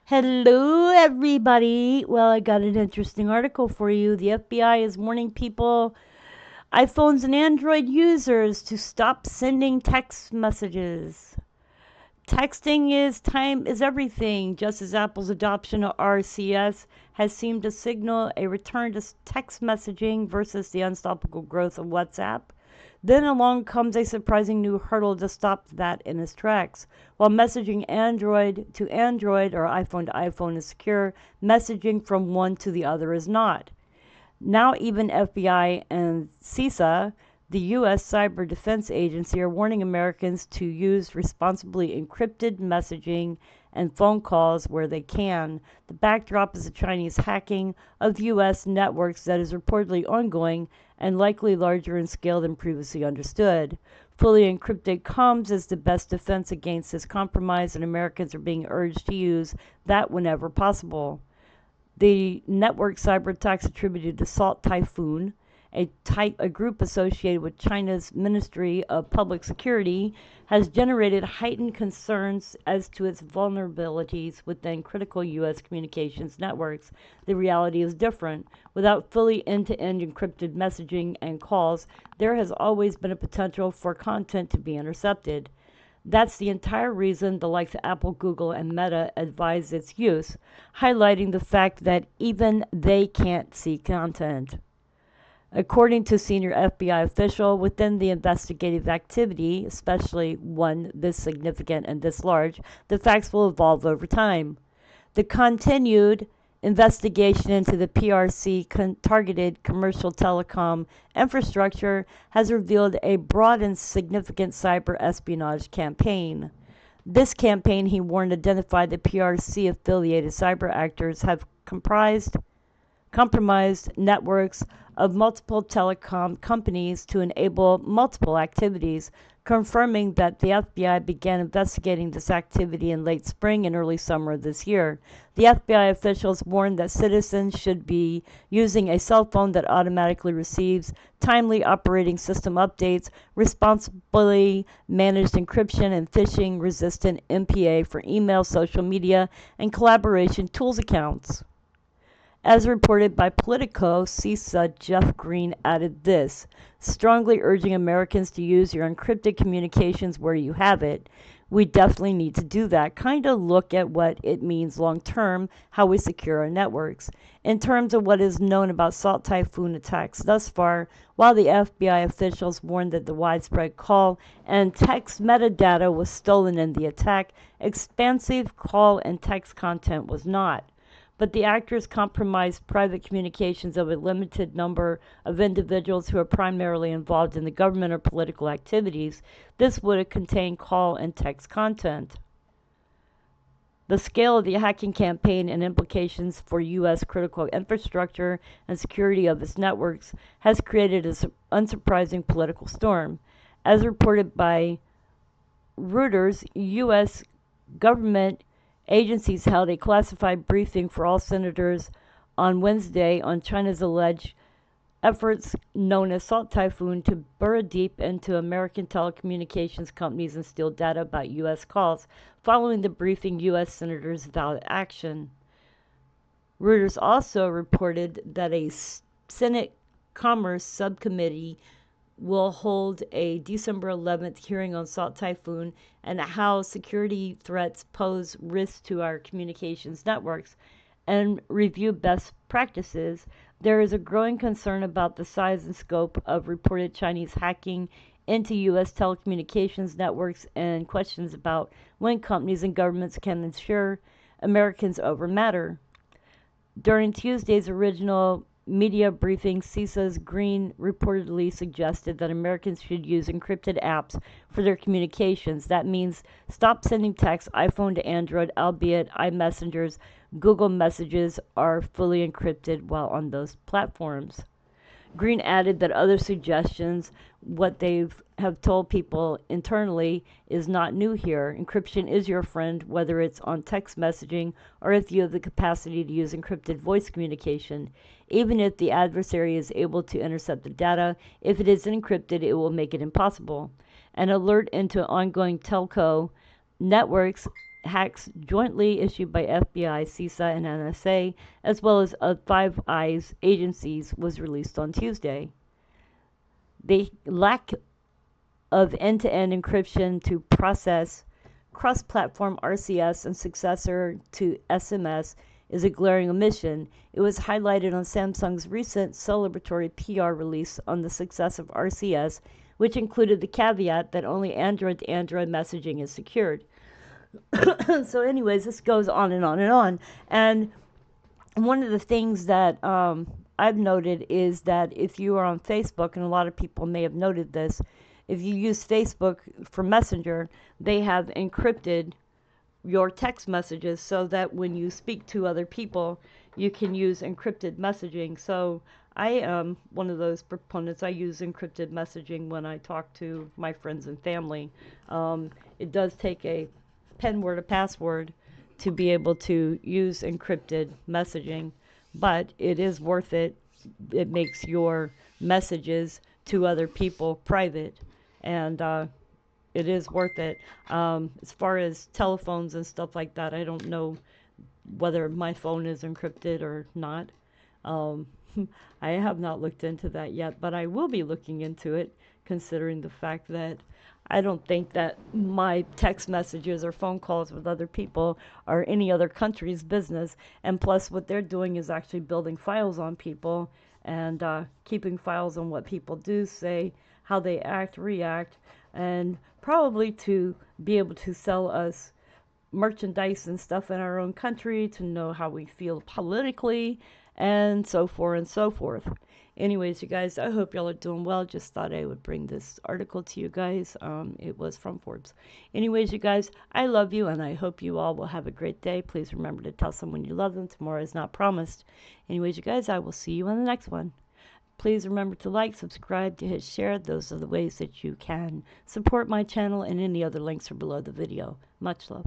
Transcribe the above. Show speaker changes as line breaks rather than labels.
Hello, everybody. Well, I got an interesting article for you. The FBI is warning people, iPhones and Android users, to stop sending text messages. Texting is everything, just as Apple's adoption of RCS has seemed to signal a return to text messaging versus the unstoppable growth of WhatsApp. Then along comes a surprising new hurdle to stop that in its tracks. While messaging Android to Android or iPhone to iPhone is secure, messaging from one to the other is not. Now even FBI and CISA, the U.S. Cyber Defense Agency, are warning Americans to use responsibly encrypted messaging and phone calls where they can. The backdrop is the Chinese hacking of U.S. networks that is reportedly ongoing and likely larger in scale than previously understood. Fully encrypted comms is the best defense against this compromise, and Americans are being urged to use that whenever possible. The network cyber attacks attributed to Salt Typhoon, a group associated with China's Ministry of Public Security, has generated heightened concerns as to its vulnerabilities within critical U.S. communications networks. The reality is different. Without fully end-to-end encrypted messaging and calls, there has always been a potential for content to be intercepted. That's the entire reason the likes of Apple, Google, and Meta advise its use, highlighting the fact that even they can't see content. According to a senior FBI official, within the investigative activity, especially one this significant and this large, the facts will evolve over time. The continued investigation into the PRC targeted commercial telecom infrastructure has revealed a broad and significant cyber espionage campaign. This campaign, he warned, identified that PRC affiliated cyber actors have compromised networks of multiple telecom companies to enable multiple activities, confirming that the FBI began investigating this activity in late spring and early summer of this year. The FBI officials warned that citizens should be using a cell phone that automatically receives timely operating system updates, responsibly managed encryption, and phishing-resistant MPA for email, social media, and collaboration tools accounts. As reported by Politico, CISA Jeff Green added this, strongly urging Americans to use your encrypted communications where you have it. We definitely need to do that. Kind of look at what it means long term, how we secure our networks. In terms of what is known about Salt Typhoon attacks thus far, while the FBI officials warned that the widespread call and text metadata was stolen in the attack, expansive call and text content was not. But the actors compromised private communications of a limited number of individuals who are primarily involved in the government or political activities. This would have contained call and text content. The scale of the hacking campaign and implications for U.S. critical infrastructure and security of its networks has created an unsurprising political storm. As reported by Reuters, U.S. government agencies held a classified briefing for all senators on Wednesday on China's alleged efforts known as Salt Typhoon to burrow deep into American telecommunications companies and steal data about U.S. calls. Following the briefing, U.S. senators vowed action. Reuters also reported that a Senate Commerce Subcommittee will hold a December 11th hearing on Salt Typhoon and how security threats pose risks to our communications networks and review best practices. There is a growing concern about the size and scope of reported Chinese hacking into U.S. telecommunications networks and questions about when companies and governments can ensure Americans over matter. During Tuesday's original media briefing, CISA's Green reportedly suggested that Americans should use encrypted apps for their communications. That means stop sending text iPhone to Android, albeit iMessengers, Google Messages are fully encrypted while on those platforms. Green added that other suggestions, what they have told people internally, is not new here. Encryption is your friend, whether it's on text messaging or if you have the capacity to use encrypted voice communication. Even if the adversary is able to intercept the data, if it is encrypted, it will make it impossible. An alert into ongoing telco networks hacks jointly issued by FBI, CISA, and NSA, as well as Five Eyes agencies, was released on Tuesday. The lack of end-to-end encryption to process cross-platform RCS and successor to SMS is a glaring omission. It was highlighted on Samsung's recent celebratory PR release on the success of RCS, which included the caveat that only Android-to-Android messaging is secured. So anyways, this goes on and on and on. And one of the things that I've noted is that if you are on Facebook, and a lot of people may have noted this, if you use Facebook for Messenger, they have encrypted your text messages so that when you speak to other people, you can use encrypted messaging. So I am one of those proponents. I use encrypted messaging when I talk to my friends and family. It does take a pen word, a password, to be able to use encrypted messaging, but it is worth it. It makes your messages to other people private, and it is worth it. As far as telephones and stuff like that, I don't know whether my phone is encrypted or not. Um, I have not looked into that yet, but I will be looking into it, considering the fact that I don't think that my text messages or phone calls with other people are any other country's business. And plus, what they're doing is actually building files on people and keeping files on what people do, say, how they act, react, and probably to be able to sell us merchandise and stuff in our own country, to know how we feel politically, and so forth and so forth. Anyways, you guys, I hope y'all are doing well. Just thought I would bring this article to you guys. It was from Forbes. Anyways, you guys, I love you, and I hope you all will have a great day. Please remember to tell someone you love them. Tomorrow is not promised. Anyways, you guys, I will see you on the next one. Please remember to like, subscribe, to hit share. Those are the ways that you can support my channel, and any other links are below the video. Much love.